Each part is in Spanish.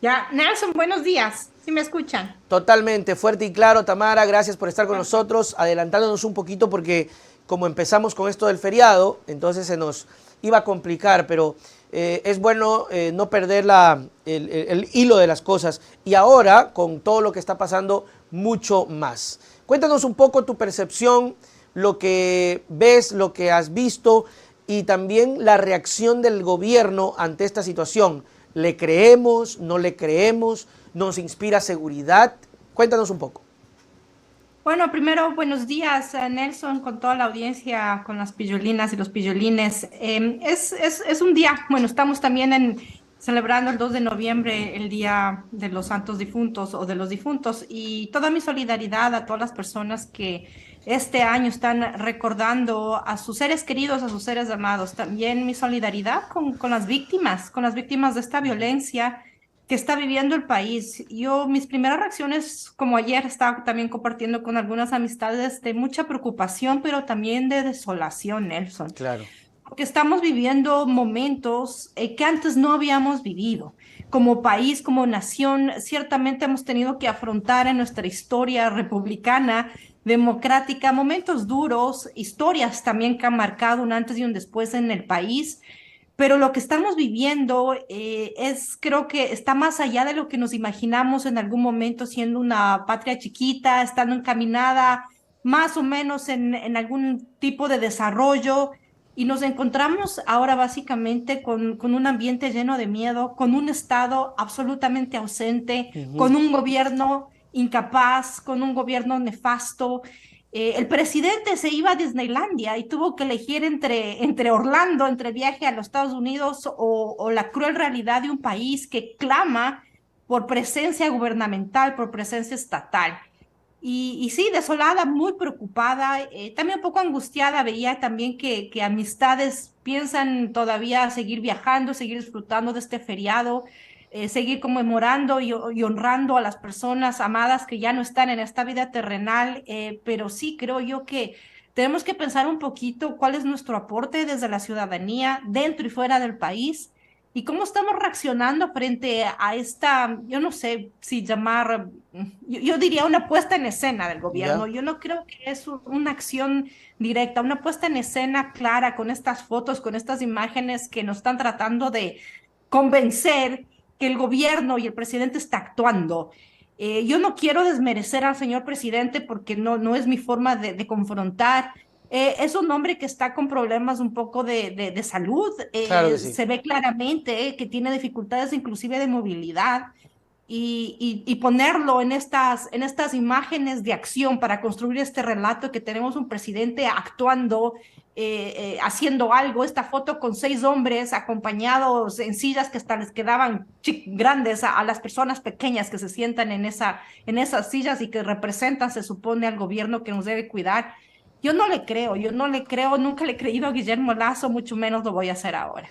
Ya, Nelson, buenos días. ¿Sí me escuchan? Totalmente, fuerte y claro, Tamara, gracias por estar con nosotros, adelantándonos un poquito porque como empezamos con esto del feriado, entonces se nos iba a complicar, pero es bueno no perder el hilo de las cosas y ahora con todo lo que está pasando, mucho más. Cuéntanos un poco tu percepción, lo que ves, lo que has visto y también la reacción del gobierno ante esta situación. ¿Le creemos? ¿No le creemos? ¿Nos inspira seguridad? Cuéntanos un poco. Bueno, primero, buenos días, Nelson, con toda la audiencia, con las pillulinas y los pillulines. Es un día, bueno, estamos también celebrando el 2 de noviembre, el Día de los Santos Difuntos o de los Difuntos, y toda mi solidaridad a todas las personas que este año están recordando a sus seres queridos, a sus seres amados. También mi solidaridad con las víctimas de esta violencia que está viviendo el país. Mis primeras reacciones, como ayer estaba también compartiendo con algunas amistades, de mucha preocupación, pero también de desolación, Nelson, Claro. porque estamos viviendo momentos que antes no habíamos vivido. Como país, como nación, ciertamente hemos tenido que afrontar en nuestra historia republicana, democrática, momentos duros, historias también que han marcado un antes y un después en el país, pero lo que estamos viviendo creo que está más allá de lo que nos imaginamos en algún momento siendo una patria chiquita, estando encaminada más o menos en algún tipo de desarrollo. Y nos encontramos ahora básicamente con un ambiente lleno de miedo, con un Estado absolutamente ausente, Ujú. con un gobierno incapaz, con un gobierno nefasto. El presidente se iba a Disneylandia y tuvo que elegir entre Orlando, entre viaje a los Estados Unidos o la cruel realidad de un país que clama por presencia gubernamental, por presencia estatal. Y sí, desolada, muy preocupada, también un poco angustiada, veía también que amistades piensan todavía seguir viajando, seguir disfrutando de este feriado, seguir conmemorando y honrando a las personas amadas que ya no están en esta vida terrenal, pero sí creo yo que tenemos que pensar un poquito cuál es nuestro aporte desde la ciudadanía, dentro y fuera del país. ¿Y cómo estamos reaccionando frente a esta, yo no sé si llamar, yo diría una puesta en escena del gobierno? ¿Ya? Yo no creo que es una acción directa, una puesta en escena clara con estas fotos, con estas imágenes que nos están tratando de convencer que el gobierno y el presidente está actuando. Yo no quiero desmerecer al señor presidente porque no es mi forma de confrontar. Es un hombre que está con problemas un poco de salud. Claro que sí. Se ve claramente que tiene dificultades inclusive de movilidad y ponerlo en estas imágenes de acción para construir este relato que tenemos un presidente actuando, haciendo algo, esta foto con 6 hombres acompañados en sillas que hasta les quedaban grandes a las personas pequeñas que se sientan en esas sillas y que representan, se supone, al gobierno que nos debe cuidar. Yo no le creo, nunca le he creído a Guillermo Lazo, mucho menos lo voy a hacer ahora.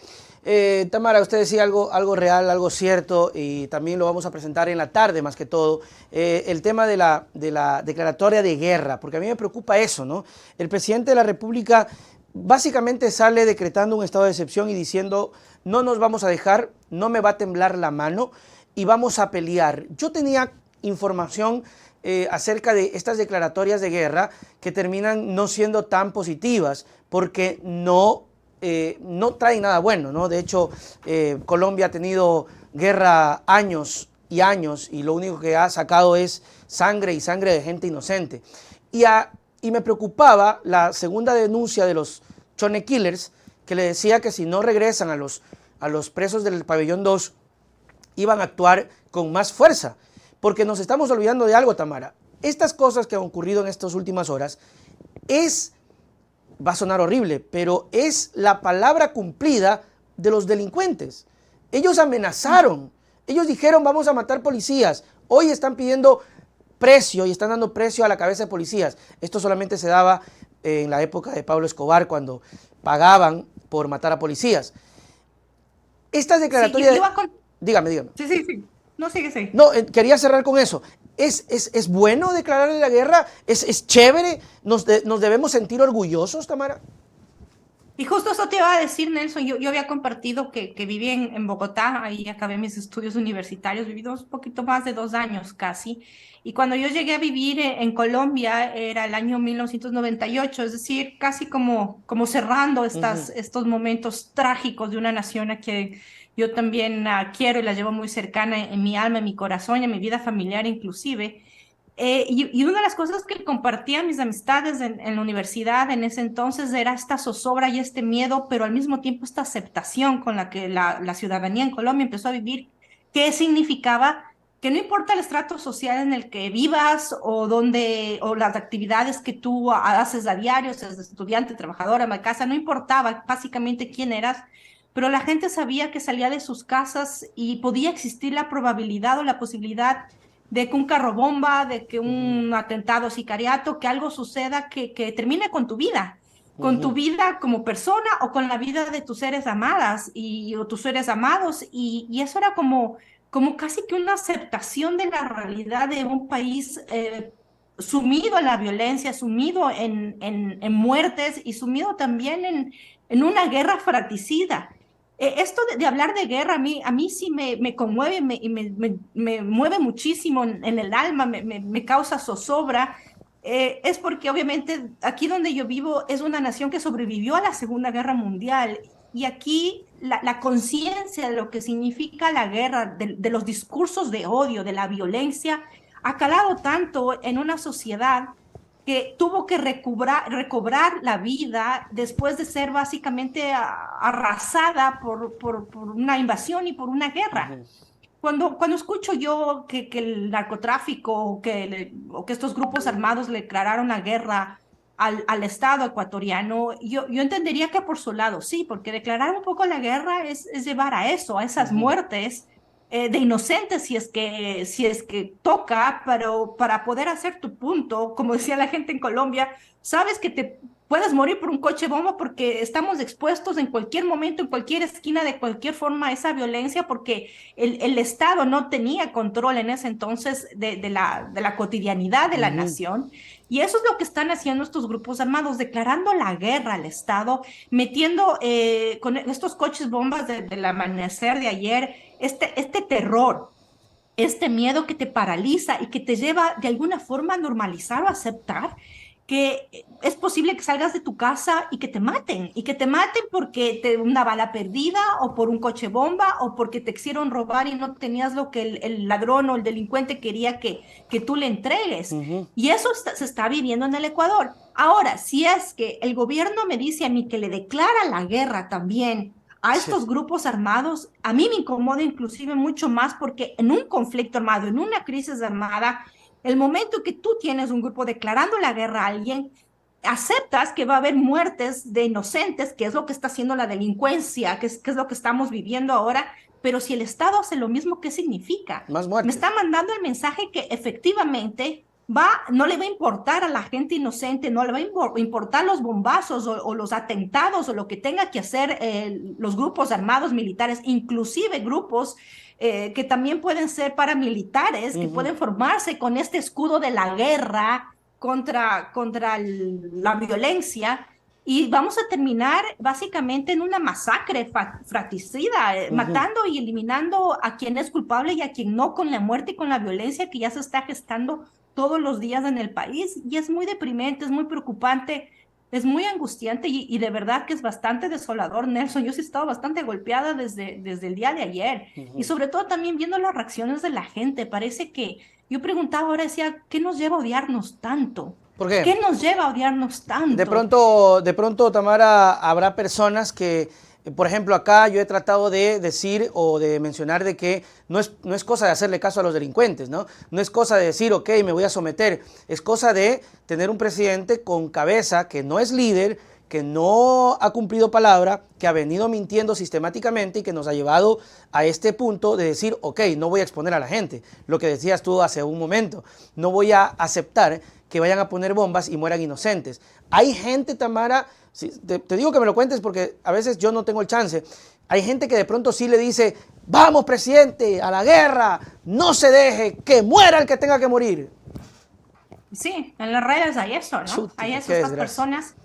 Tamara, usted decía algo real, algo cierto, y también lo vamos a presentar en la tarde más que todo, el tema de la declaratoria de guerra, porque a mí me preocupa eso, ¿no? El presidente de la República básicamente sale decretando un estado de excepción y diciendo, no nos vamos a dejar, no me va a temblar la mano y vamos a pelear. Yo tenía información acerca de estas declaratorias de guerra que terminan no siendo tan positivas porque no traen nada bueno, ¿no? De hecho, Colombia ha tenido guerra años y años y lo único que ha sacado es sangre y sangre de gente inocente. Y, y me preocupaba la segunda denuncia de los Chone Killers, que le decía que si no regresan a los presos del pabellón 2 iban a actuar con más fuerza. Porque nos estamos olvidando de algo, Tamara. Estas cosas que han ocurrido en estas últimas horas es, va a sonar horrible, pero es la palabra cumplida de los delincuentes. Ellos amenazaron, ellos dijeron vamos a matar policías, hoy están pidiendo precio y están dando precio a la cabeza de policías. Esto solamente se daba en la época de Pablo Escobar cuando pagaban por matar a policías. Estas Sí, declaratorias, iba con... dígame, dígame. Sí, sí, sí. No, sigue, sí. No, quería cerrar con eso. ¿Es bueno declararle la guerra? ¿Es chévere? ¿Nos debemos sentir orgullosos, Tamara? Y justo eso te iba a decir, Nelson. Yo había compartido que viví en Bogotá, ahí acabé mis estudios universitarios, viví un poquito más de 2 años casi. Y cuando yo llegué a vivir en Colombia era el año 1998, es decir, casi como cerrando Ujú. estos momentos trágicos de una nación a que yo también quiero y la llevo muy cercana en mi alma, en mi corazón y en mi vida familiar inclusive. Y una de las cosas que compartían mis amistades en la universidad en ese entonces era esta zozobra y este miedo, pero al mismo tiempo esta aceptación con la que la ciudadanía en Colombia empezó a vivir, qué significaba que no importa el estrato social en el que vivas o las actividades que tú haces a diario, seas estudiante, trabajadora, ama de casa, no importaba básicamente quién eras, pero la gente sabía que salía de sus casas y podía existir la probabilidad o la posibilidad de que un carro bomba, de que Ujú. un atentado sicariato, que algo suceda que termine con tu Ujú. vida como persona o con la vida de tus seres amadas o tus seres amados. Y eso era como casi que una aceptación de la realidad de un país sumido en la violencia, sumido en muertes y sumido también en una guerra fratricida. Esto de hablar de guerra a mí sí me conmueve me mueve muchísimo en el alma, me causa zozobra. Es porque obviamente aquí donde yo vivo es una nación que sobrevivió a la Segunda Guerra Mundial y aquí la conciencia de lo que significa la guerra, de los discursos de odio, de la violencia, ha calado tanto en una sociedad que tuvo que recobrar la vida después de ser básicamente arrasada por una invasión y por una guerra. Ujú. Cuando escucho yo que el narcotráfico o que estos grupos armados le declararon la guerra al Estado ecuatoriano, yo entendería que por su lado sí, porque declarar un poco la guerra es llevar a eso, a esas Ujú. muertes de inocentes si es que toca, pero para poder hacer tu punto, como decía la gente en Colombia, sabes que te puedes morir por un coche bomba porque estamos expuestos en cualquier momento, en cualquier esquina, de cualquier forma a esa violencia, porque el Estado no tenía control en ese entonces de la cotidianidad de la Ujú. nación. Y eso es lo que están haciendo estos grupos armados, declarando la guerra al Estado, metiendo con estos coches bombas del amanecer de ayer, este terror, este miedo que te paraliza y que te lleva de alguna forma a normalizar o aceptar que es posible que salgas de tu casa y que te maten porque una bala perdida o por un coche bomba o porque te quisieron robar y no tenías lo que el ladrón o el delincuente quería que tú le entregues. Ujú. Y eso se está viviendo en el Ecuador. Ahora, si es que el gobierno me dice a mí que le declara la guerra también a Sí. estos grupos armados, a mí me incomoda inclusive mucho más porque en un conflicto armado, en una crisis armada, el momento que tú tienes un grupo declarando la guerra a alguien, aceptas que va a haber muertes de inocentes, que es lo que está haciendo la delincuencia, que es lo que estamos viviendo ahora, pero si el Estado hace lo mismo, ¿qué significa? Más Me está muertes. mandando el mensaje que efectivamente no le va a importar a la gente inocente, no le va a importar los bombazos o los atentados o lo que tenga que hacer los grupos armados militares, inclusive grupos que también pueden ser paramilitares, que Ujú. pueden formarse con este escudo de la guerra contra la violencia. Y vamos a terminar básicamente en una masacre fratricida, Ujú. matando y eliminando a quien es culpable y a quien no, con la muerte y con la violencia que ya se está gestando todos los días en el país. Y es muy deprimente, es muy preocupante, es muy angustiante y de verdad que es bastante desolador, Nelson. Yo sí he estado bastante golpeada desde el día de ayer y Ujú. sobre todo también viendo las reacciones de la gente. Parece que yo preguntaba ahora, decía, ¿qué nos lleva a odiarnos tanto? ¿Por qué? ¿Qué nos lleva a odiarnos tanto? De pronto, Tamara, habrá personas que, por ejemplo, acá yo he tratado de decir o de mencionar de que no es cosa de hacerle caso a los delincuentes, ¿no? No es cosa de decir, ok, me voy a someter. Es cosa de tener un presidente con cabeza que no es líder, que no ha cumplido palabra, que ha venido mintiendo sistemáticamente y que nos ha llevado a este punto de decir, ok, no voy a exponer a la gente. Lo que decías tú hace un momento, no voy a aceptar que vayan a poner bombas y mueran inocentes. Hay gente, Tamara, te digo que me lo cuentes porque a veces yo no tengo el chance. Hay gente que de pronto sí le dice, vamos presidente, a la guerra, no se deje, que muera el que tenga que morir. Sí, en las redes hay eso, ¿no? Chuti, Hay qué eso, estas desgracia. personas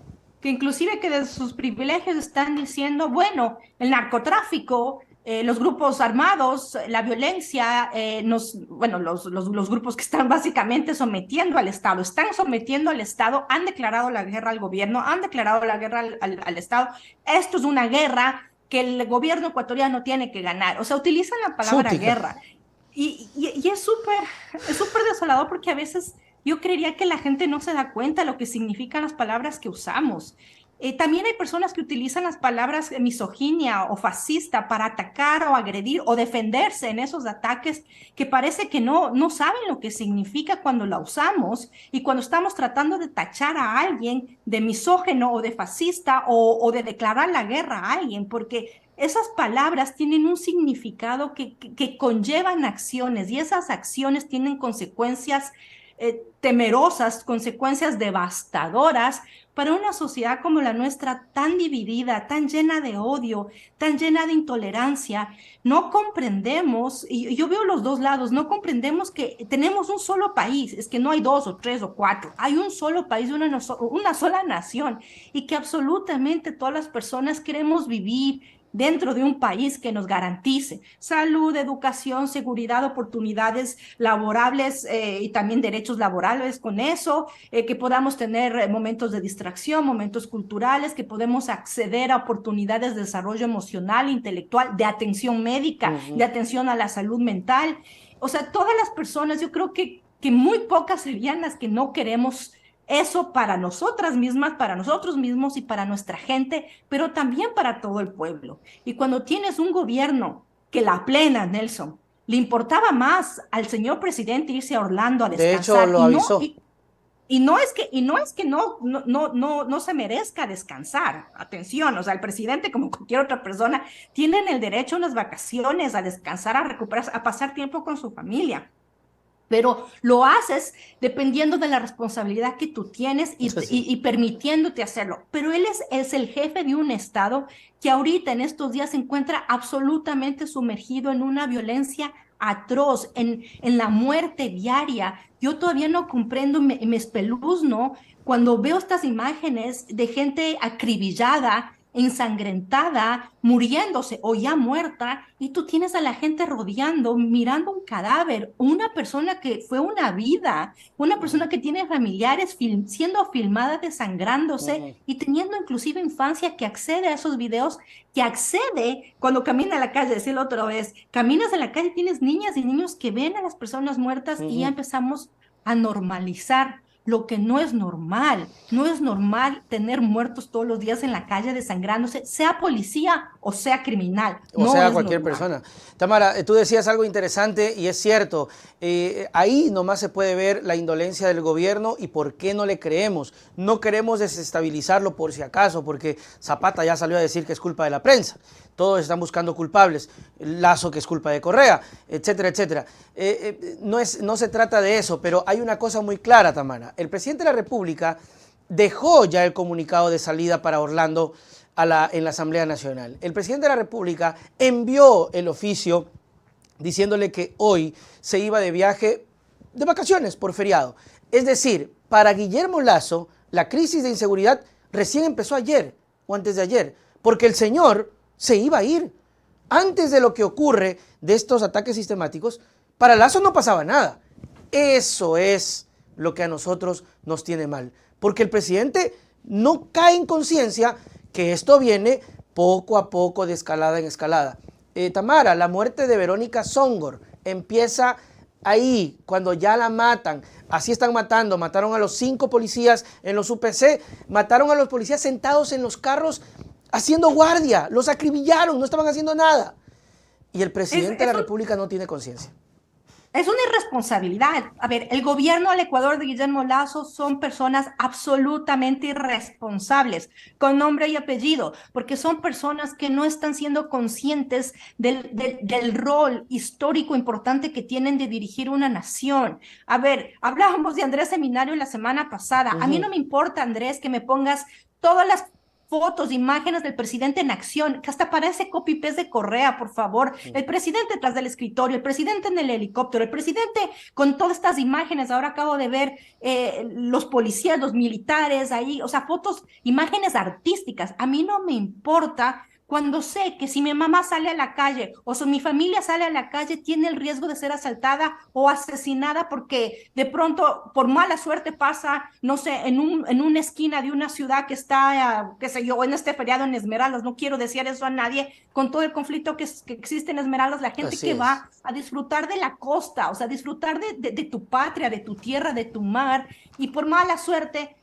que inclusive que de sus privilegios están diciendo, bueno, el narcotráfico, los grupos armados, la violencia, bueno, los grupos que están básicamente sometiendo al Estado, están sometiendo al Estado, han declarado la guerra al gobierno, han declarado la guerra al Estado. Esto es una guerra que el gobierno ecuatoriano tiene que ganar. O sea, utilizan la palabra Sútica. guerra. Y es súper desolador porque a veces yo creería que la gente no se da cuenta de lo que significan las palabras que usamos. También hay personas que utilizan las palabras misoginia o fascista para atacar o agredir o defenderse en esos ataques que parece que no saben lo que significa cuando la usamos y cuando estamos tratando de tachar a alguien de misógeno o de fascista o de declarar la guerra a alguien, porque esas palabras tienen un significado que conllevan acciones y esas acciones tienen consecuencias temerosas, consecuencias devastadoras para una sociedad como la nuestra, tan dividida, tan llena de odio, tan llena de intolerancia. No comprendemos, y yo veo los dos lados, no comprendemos que tenemos un solo país, es que no hay dos o tres o cuatro, hay un solo país, una sola nación, y que absolutamente todas las personas queremos vivir dentro de un país que nos garantice salud, educación, seguridad, oportunidades laborables y también derechos laborales con eso, que podamos tener momentos de distracción, momentos culturales, que podemos acceder a oportunidades de desarrollo emocional, intelectual, de atención médica, de atención a la salud mental. O sea, todas las personas, yo creo que muy pocas serían las que no queremos eso para nosotras mismas, para nosotros mismos y para nuestra gente, pero también para todo el pueblo. Y cuando tienes un gobierno que la plena, Nelson, le importaba más al señor presidente irse a Orlando a De hecho, descansar lo avisó. no se merezca descansar. Atención, o sea, el presidente, como cualquier otra persona, tienen el derecho a unas vacaciones, a descansar, a recuperarse, a pasar tiempo con su familia, pero lo haces dependiendo de la responsabilidad que tú tienes Eso sí. y permitiéndote hacerlo. Pero él es el jefe de un Estado que ahorita en estos días se encuentra absolutamente sumergido en una violencia atroz, en la muerte diaria. Yo todavía no comprendo, me espeluzno cuando veo estas imágenes de gente acribillada, ensangrentada, muriéndose o ya muerta, y tú tienes a la gente rodeando, mirando un cadáver, una persona que fue una vida, una persona que tiene familiares siendo filmada desangrándose y teniendo inclusive infancia que accede a esos videos, que accede cuando camina a la calle, decirlo otra vez, caminas en la calle, tienes niñas y niños que ven a las personas muertas y ya empezamos a normalizar lo que no es normal. No es normal tener muertos todos los días en la calle desangrándose, sea policía o sea criminal. O No sea, es cualquier normal. persona. Tamara, tú decías algo interesante y es cierto. Ahí nomás se puede ver la indolencia del gobierno y por qué no le creemos. No queremos desestabilizarlo por si acaso, porque Zapata ya salió a decir que es culpa de la prensa. Todos están buscando culpables. Lazo que es culpa de Correa, etcétera, etcétera. No se trata de eso, pero hay una cosa muy clara, Tamara. El presidente de la República dejó ya el comunicado de salida para Orlando en la Asamblea Nacional. El presidente de la República envió el oficio diciéndole que hoy se iba de viaje de vacaciones por feriado. Es decir, para Guillermo Lazo, la crisis de inseguridad recién empezó ayer o antes de ayer, porque el señor se iba a ir. Antes de lo que ocurre de estos ataques sistemáticos, para Lazo no pasaba nada. Eso es lo que a nosotros nos tiene mal, porque el presidente no cae en conciencia que esto viene poco a poco de escalada en escalada. Tamara, la muerte de Verónica Songor empieza ahí, cuando ya la matan. Así están matando. Mataron a los 5 policías en los UPC, mataron a los policías sentados en los carros haciendo guardia, los acribillaron, no estaban haciendo nada. Y el presidente de la República no tiene conciencia. Es una irresponsabilidad. A ver, el gobierno del Ecuador de Guillermo Lazo son personas absolutamente irresponsables, con nombre y apellido, porque son personas que no están siendo conscientes del rol histórico importante que tienen de dirigir una nación. A ver, hablábamos de Andrés Seminario la semana pasada. A mí no me importa, Andrés, que me pongas todas las fotos, imágenes del presidente en acción, que hasta parece copy-paste de Correa, por favor. El presidente tras del escritorio, el presidente en el helicóptero, el presidente con todas estas imágenes. Ahora acabo de ver los policías, los militares ahí, o sea, fotos, imágenes artísticas. A mí no me importa cuando sé que si mi mamá sale a la calle o si mi familia sale a la calle, tiene el riesgo de ser asaltada o asesinada porque de pronto, por mala suerte, pasa, no sé, en una esquina de una ciudad que está, qué sé yo, en este feriado en Esmeraldas. No quiero decir eso a nadie, con todo el conflicto que existe en Esmeraldas, la gente Así que es. va a disfrutar de la costa, o sea, disfrutar de tu patria, de tu tierra, de tu mar, y por mala suerte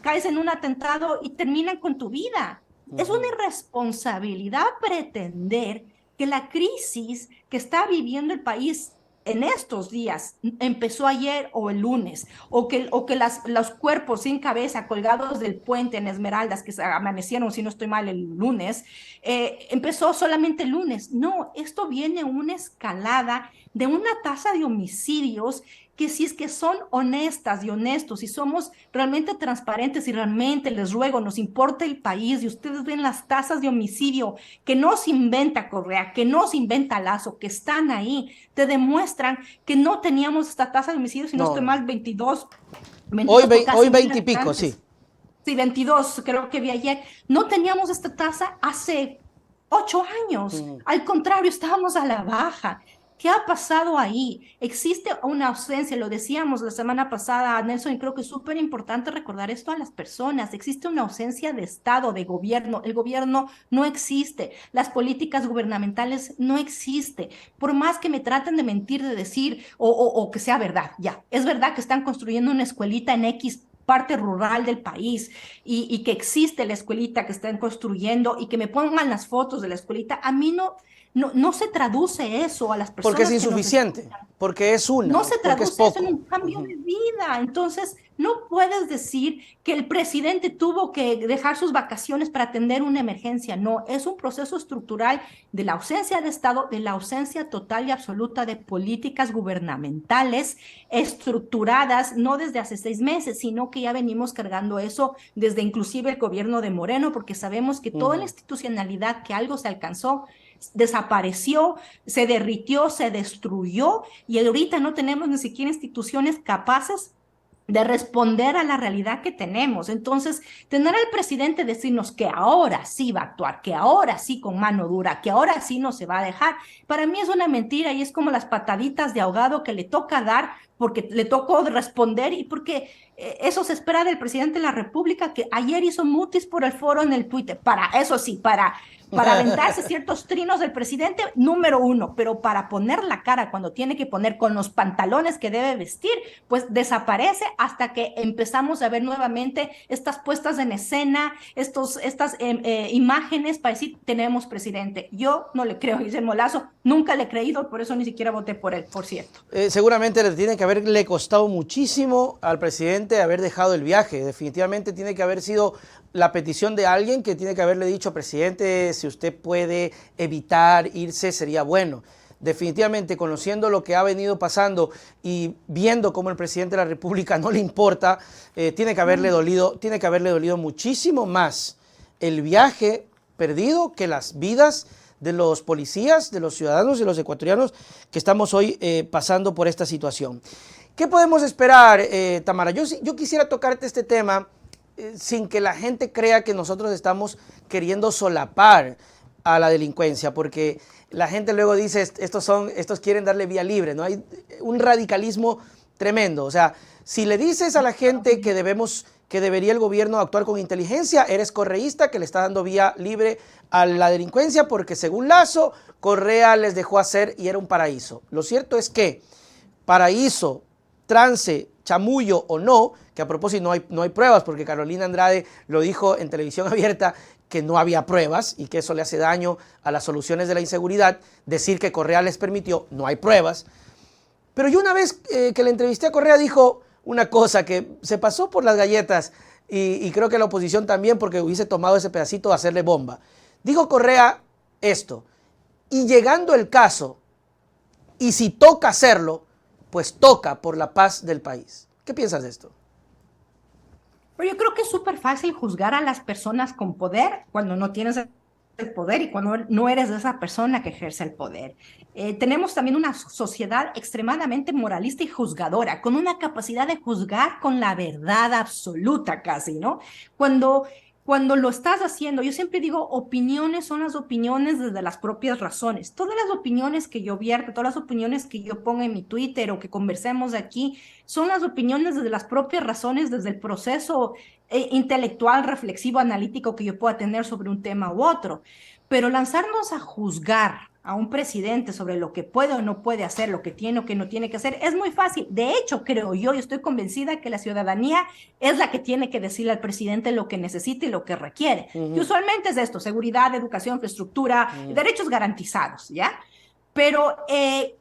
caes en un atentado y terminan con tu vida. Es una irresponsabilidad pretender que la crisis que está viviendo el país en estos días empezó ayer o el lunes, o que los cuerpos sin cabeza colgados del puente en Esmeraldas, que se amanecieron, si no estoy mal, el lunes, empezó solamente el lunes. No, esto viene una escalada de una tasa de homicidios que si es que son honestas y honestos y somos realmente transparentes y realmente les ruego, nos importa el país y ustedes ven las tasas de homicidio que no se inventa Correa, que no se inventa Lazo, que están ahí, te demuestran que no teníamos esta tasa de homicidio, si no No, estoy no. mal, 22 por Hoy casi 1000 20 y pico, sí. habitantes. Sí, 22, creo que vi ayer. No teníamos esta tasa hace 8 años. Mm. Al contrario, estábamos a la baja. ¿Qué ha pasado ahí? Existe una ausencia, lo decíamos la semana pasada, Nelson, y creo que es súper importante recordar esto a las personas. Existe una ausencia de Estado, de gobierno. El gobierno no existe. Las políticas gubernamentales no existen. Por más que me traten de mentir, de decir, o que sea verdad, ya. Es verdad que están construyendo una escuelita en X parte rural del país y que existe la escuelita que están construyendo y que me pongan las fotos de la escuelita. A mí no se traduce eso a las Porque es personas que nos insuficiente, escuchan. porque es No una, se porque es traduce eso en poco. un cambio de vida. Entonces, no puedes decir que el presidente tuvo que dejar sus vacaciones para atender una emergencia. No, es un proceso estructural de la ausencia de Estado, de la ausencia total y absoluta de políticas gubernamentales estructuradas, no desde hace 6 meses, sino que ya venimos cargando eso desde inclusive el gobierno de Moreno, porque sabemos que toda la institucionalidad que algo se alcanzó desapareció, se derritió, se destruyó y ahorita no tenemos ni siquiera instituciones capaces de responder a la realidad que tenemos. Entonces, tener al presidente decirnos que ahora sí va a actuar, que ahora sí con mano dura, que ahora sí no se va a dejar, para mí es una mentira y es como las pataditas de ahogado que le toca dar porque le tocó responder y porque eso se espera del presidente de la República, que ayer hizo mutis por el foro en el Twitter, para eso sí, para aventarse ciertos trinos del presidente, número uno, pero para poner la cara cuando tiene que poner con los pantalones que debe vestir, pues desaparece hasta que empezamos a ver nuevamente estas puestas en escena, estas imágenes para decir, tenemos presidente. Yo no le creo a Guillermo Lazo, nunca le he creído, por eso ni siquiera voté por él, por cierto. Seguramente le tiene que haberle costado muchísimo al presidente haber dejado el viaje. Definitivamente tiene que haber sido la petición de alguien que tiene que haberle dicho, presidente, si usted puede evitar irse, sería bueno. Definitivamente, conociendo lo que ha venido pasando y viendo cómo el presidente de la República no le importa, tiene que haberle dolido muchísimo más el viaje perdido que las vidas de los policías, de los ciudadanos y de los ecuatorianos que estamos hoy pasando por esta situación. ¿Qué podemos esperar, Tamara? Yo quisiera tocarte este tema sin que la gente crea que nosotros estamos queriendo solapar a la delincuencia, porque la gente luego dice, estos quieren darle vía libre, ¿no? Hay un radicalismo tremendo. O sea, si le dices a la gente que debería el gobierno actuar con inteligencia, eres correísta que le está dando vía libre a la delincuencia porque según Lazo, Correa les dejó hacer y era un paraíso. Lo cierto es que paraíso, trance, chamullo o no, que a propósito no hay pruebas porque Carolina Andrade lo dijo en televisión abierta que no había pruebas y que eso le hace daño a las soluciones de la inseguridad, decir que Correa les permitió, no hay pruebas. Pero yo una vez que le entrevisté a Correa dijo una cosa que se pasó por las galletas y creo que la oposición también porque hubiese tomado ese pedacito de hacerle bomba. Dijo Correa esto, y llegando el caso, y si toca hacerlo, pues toca por la paz del país. ¿Qué piensas de esto? Pero yo creo que es súper fácil juzgar a las personas con poder cuando no tienes el poder y cuando no eres esa persona que ejerce el poder. Tenemos también una sociedad extremadamente moralista y juzgadora, con una capacidad de juzgar con la verdad absoluta casi, ¿no? Cuando, cuando lo estás haciendo, yo siempre digo, opiniones son las opiniones desde las propias razones. Todas las opiniones que yo vierto, todas las opiniones que yo pongo en mi Twitter o que conversemos aquí, son las opiniones desde las propias razones, desde el proceso intelectual, reflexivo, analítico que yo pueda tener sobre un tema u otro. Pero lanzarnos a juzgar a un presidente sobre lo que puede o no puede hacer, lo que tiene o que no tiene que hacer, es muy fácil. De hecho, creo yo, y estoy convencida que la ciudadanía es la que tiene que decirle al presidente lo que necesita y lo que requiere. Y usualmente es esto: seguridad, educación, infraestructura, derechos garantizados, ¿ya? Pero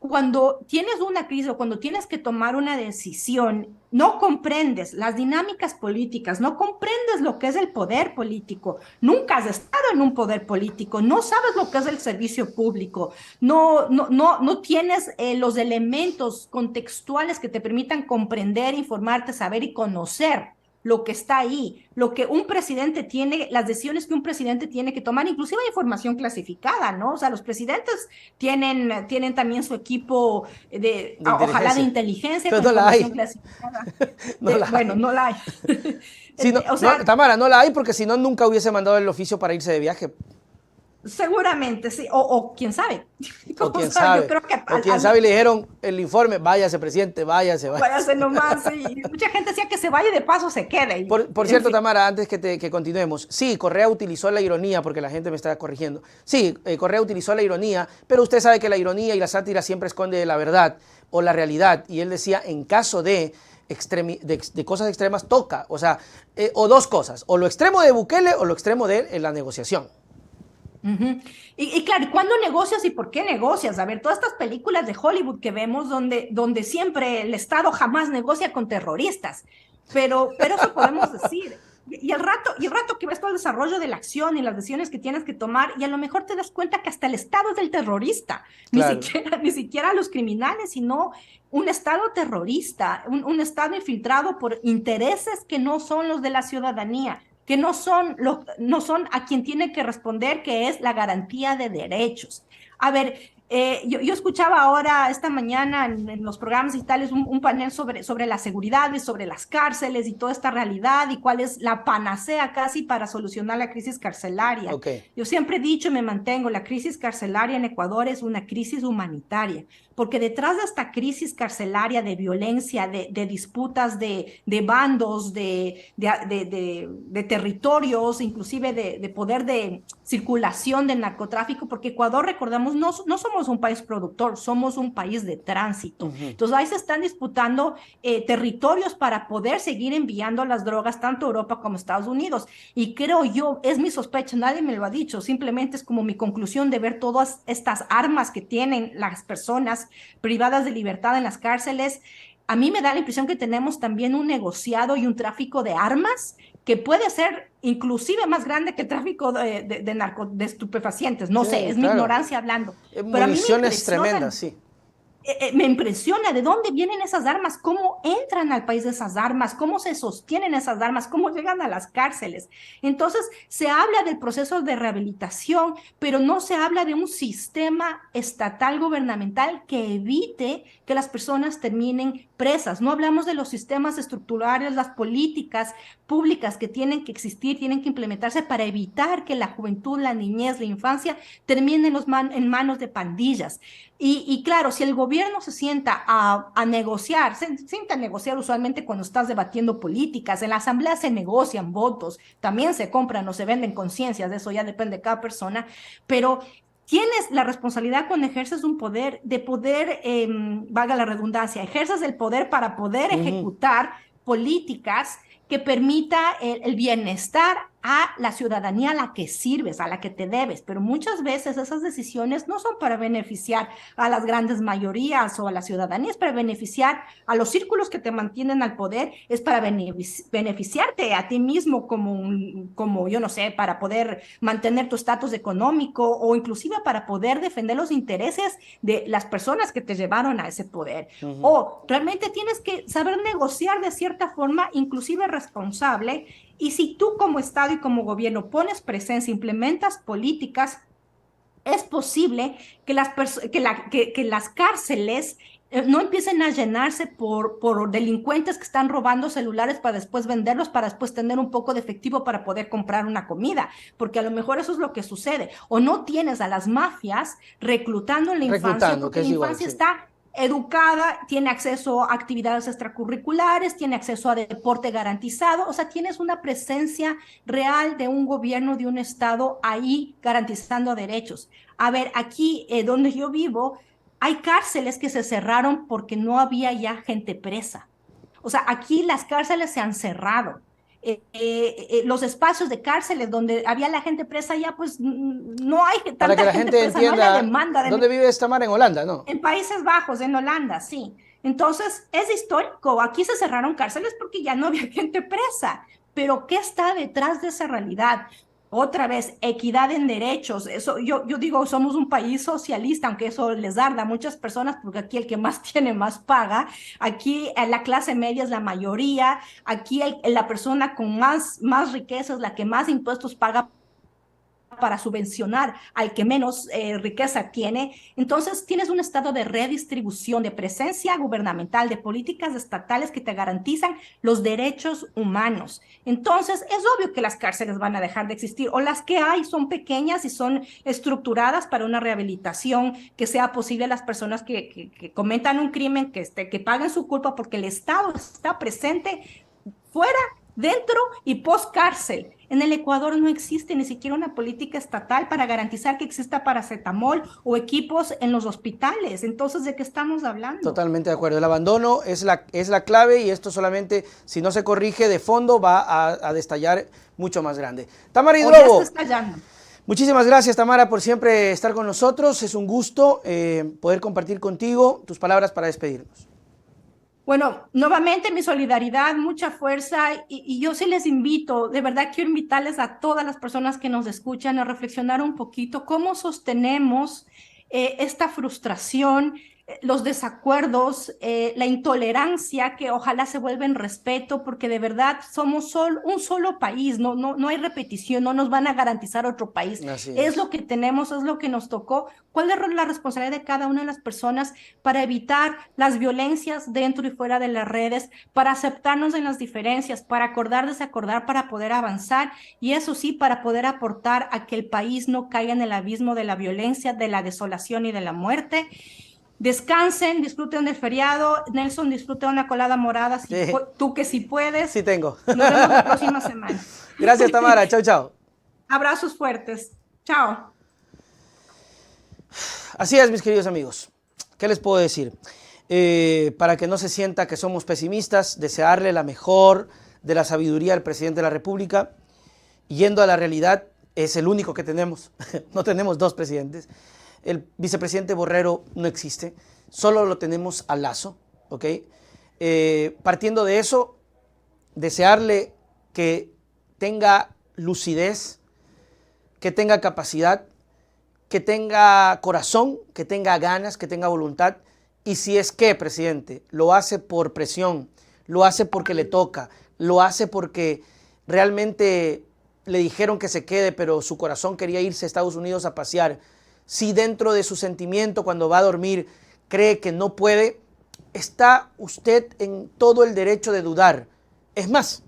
cuando tienes una crisis o cuando tienes que tomar una decisión, no comprendes las dinámicas políticas, no comprendes lo que es el poder político, nunca has estado en un poder político, no sabes lo que es el servicio público, no tienes los elementos contextuales que te permitan comprender, informarte, saber y conocer lo que está ahí, lo que un presidente tiene, las decisiones que un presidente tiene que tomar, inclusive información clasificada, ¿no? O sea, los presidentes tienen también su equipo ojalá de inteligencia, pero con no la hay. información clasificada. No la Bueno, hay. no la hay. Sí, no, O sea, Tamara, no la hay porque si no, nunca hubiese mandado el oficio para irse de viaje. seguramente sí, o quién sabe. O quién O sea, yo sabe. creo que O quién sabe, y le dijeron el informe, váyase, presidente, váyase, váyase. váyase nomás, y mucha gente decía que se vaya y de paso se quede. Por cierto, Tamara, antes que continuemos, sí, Correa utilizó la ironía, porque la gente me está corrigiendo. Sí, Correa utilizó la ironía, pero usted sabe que la ironía y la sátira siempre esconde la verdad o la realidad. Y él decía, en caso de cosas extremas, toca. O sea, o dos cosas, o lo extremo de Bukele o lo extremo de la negociación. Y claro, ¿cuándo negocias y por qué negocias? A ver, todas estas películas de Hollywood que vemos donde siempre el Estado jamás negocia con terroristas, pero eso podemos decir. Y el rato que ves todo el desarrollo de la acción y las decisiones que tienes que tomar, y a lo mejor te das cuenta que hasta el Estado es el terrorista, Claro. ni siquiera los criminales, sino un Estado terrorista, un Estado infiltrado por intereses que no son los de la ciudadanía, que no son a quien tiene que responder, que es la garantía de derechos. A ver, yo escuchaba ahora esta mañana en los programas digitales un panel sobre la seguridad y sobre las cárceles y toda esta realidad y cuál es la panacea casi para solucionar la crisis carcelaria. Okay. Yo siempre he dicho y me mantengo, la crisis carcelaria en Ecuador es una crisis humanitaria, porque detrás de esta crisis carcelaria de violencia, de disputas de bandos, de territorios, inclusive de poder de circulación de narcotráfico, porque Ecuador, recordamos, no somos un país productor, somos un país de tránsito. Entonces ahí se están disputando territorios para poder seguir enviando las drogas tanto a Europa como a Estados Unidos. Y creo yo, es mi sospecha, nadie me lo ha dicho, simplemente es como mi conclusión de ver todas estas armas que tienen las personas privadas de libertad en las cárceles. A mí me da la impresión que tenemos también un negociado y un tráfico de armas que puede ser inclusive más grande que el tráfico de estupefacientes. No Sí, sé, es claro. mi ignorancia hablando. Pero municiones tremendas, sí. Me impresiona de dónde vienen esas armas, cómo entran al país esas armas, cómo se sostienen esas armas, cómo llegan a las cárceles. Entonces, se habla del proceso de rehabilitación, pero no se habla de un sistema estatal gubernamental que evite que las personas terminen presas. No hablamos de los sistemas estructurales, las políticas públicas que tienen que existir, tienen que implementarse para evitar que la juventud, la niñez, la infancia terminen en manos de pandillas. Y claro, si el gobierno se sienta a negociar, se sienta a negociar usualmente cuando estás debatiendo políticas, en la asamblea se negocian votos, también se compran o se venden conciencias, de eso ya depende de cada persona, pero tienes la responsabilidad cuando ejerces un poder, de poder, valga la redundancia, ejerces el poder para poder ejecutar políticas que permita el bienestar a la ciudadanía a la que sirves, a la que te debes, pero muchas veces esas decisiones no son para beneficiar a las grandes mayorías o a la ciudadanía, es para beneficiar a los círculos que te mantienen al poder, es para beneficiarte a ti mismo como, yo no sé, para poder mantener tu estatus económico o inclusive para poder defender los intereses de las personas que te llevaron a ese poder. O realmente tienes que saber negociar de cierta forma, inclusive responsable. Y si tú como Estado y como gobierno pones presencia, implementas políticas, es posible que las cárceles no empiecen a llenarse por delincuentes que están robando celulares para después venderlos, para después tener un poco de efectivo para poder comprar una comida, porque a lo mejor eso es lo que sucede. O no tienes a las mafias reclutando en la infancia, porque que la es igual, infancia sí. está educada, tiene acceso a actividades extracurriculares, tiene acceso a deporte garantizado, o sea, tienes una presencia real de un gobierno, de un Estado ahí garantizando derechos. A ver, aquí donde yo vivo, hay cárceles que se cerraron porque no había ya gente presa. O sea, aquí las cárceles se han cerrado. Los espacios de cárceles donde había la gente presa ya pues no hay Para que tanta la gente gente presa, no hay la entienda, demanda ¿dónde vive esta Tamara? En Holanda, ¿no? en Países Bajos, en Holanda, sí. Entonces, es histórico. Aquí se cerraron cárceles porque ya no había gente presa. Pero, ¿qué está detrás de esa realidad? Otra vez, equidad en derechos. Eso, yo digo, somos un país socialista, aunque eso les arda a muchas personas, porque aquí el que más tiene, más paga. Aquí la clase media es la mayoría. Aquí la persona con más riqueza es la que más impuestos paga para subvencionar al que menos riqueza tiene. Entonces, tienes un estado de redistribución, de presencia gubernamental, de políticas estatales que te garantizan los derechos humanos. Entonces, es obvio que las cárceles van a dejar de existir, o las que hay son pequeñas y son estructuradas para una rehabilitación que sea posible a las personas que cometan un crimen, que paguen su culpa, porque el Estado está presente fuera, dentro y post cárcel. En el Ecuador no existe ni siquiera una política estatal para garantizar que exista paracetamol o equipos en los hospitales. Entonces, ¿de qué estamos hablando? Totalmente de acuerdo. El abandono es la clave y esto solamente, si no se corrige de fondo, va a destallar mucho más grande. Tamara O ya está Hidrobo, estallando. muchísimas gracias, Tamara, por siempre estar con nosotros. Es un gusto poder compartir contigo tus palabras para despedirnos. Bueno, nuevamente mi solidaridad, mucha fuerza y yo sí les invito, de verdad quiero invitarles a todas las personas que nos escuchan a reflexionar un poquito cómo sostenemos esta frustración, los desacuerdos, la intolerancia que ojalá se vuelva en respeto, porque de verdad somos un solo país, no hay repetición, no nos van a garantizar otro país. Así Es es. lo que tenemos, es lo que nos tocó. ¿Cuál es la responsabilidad de cada una de las personas para evitar las violencias dentro y fuera de las redes, para aceptarnos en las diferencias, para acordar, desacordar, para poder avanzar y eso sí, para poder aportar a que el país no caiga en el abismo de la violencia, de la desolación y de la muerte? Descansen, disfruten del feriado. Nelson, disfruta una colada morada, si Sí, tú que sí puedes. sí tengo. Nos vemos la próxima semana. Gracias, Tamara. Chao, chao. Abrazos fuertes. Chao. Así es, mis queridos amigos. ¿Qué les puedo decir? Para que no se sienta que somos pesimistas, desearle la mejor de la sabiduría al presidente de la República. Yendo a la realidad, es el único que tenemos. No tenemos dos presidentes. El vicepresidente Borrero no existe. Solo lo tenemos a Lazo. ¿Ok? Partiendo de eso, desearle que tenga lucidez, que tenga capacidad, que tenga corazón, que tenga ganas, que tenga voluntad. Y si es que, presidente, lo hace por presión, lo hace porque le toca, lo hace porque realmente le dijeron que se quede, pero su corazón quería irse a Estados Unidos a pasear. Si dentro de su sentimiento, cuando va a dormir, cree que no puede, está usted en todo el derecho de dudar. Es más,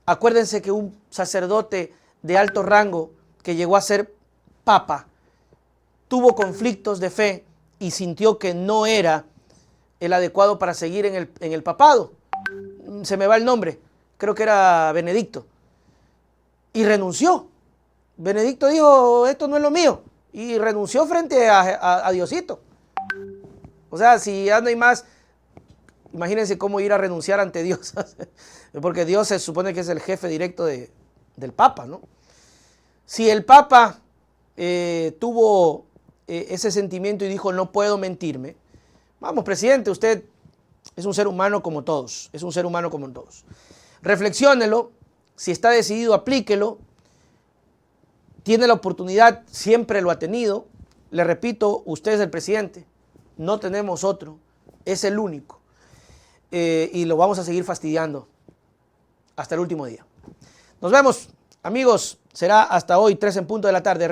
acuérdense que un sacerdote de alto rango que llegó a ser papa, tuvo conflictos de fe y sintió que no era el adecuado para seguir en el papado. Se me va el nombre, creo que era Benedicto. Y renunció. Benedicto dijo, esto no es lo mío. Y renunció frente a Diosito. O sea, si ya no hay más, imagínense cómo ir a renunciar ante Dios. Porque Dios se supone que es el jefe directo de del Papa, ¿no? Si el Papa tuvo ese sentimiento y dijo, no puedo mentirme, vamos, presidente, usted es un ser humano como todos, es un ser humano como todos. Reflexiónelo, si está decidido, aplíquelo, tiene la oportunidad, siempre lo ha tenido. Le repito, usted es el presidente, no tenemos otro, es el único. Y lo vamos a seguir fastidiando hasta el último día. Nos vemos, amigos, será hasta hoy, 3 en punto de la tarde.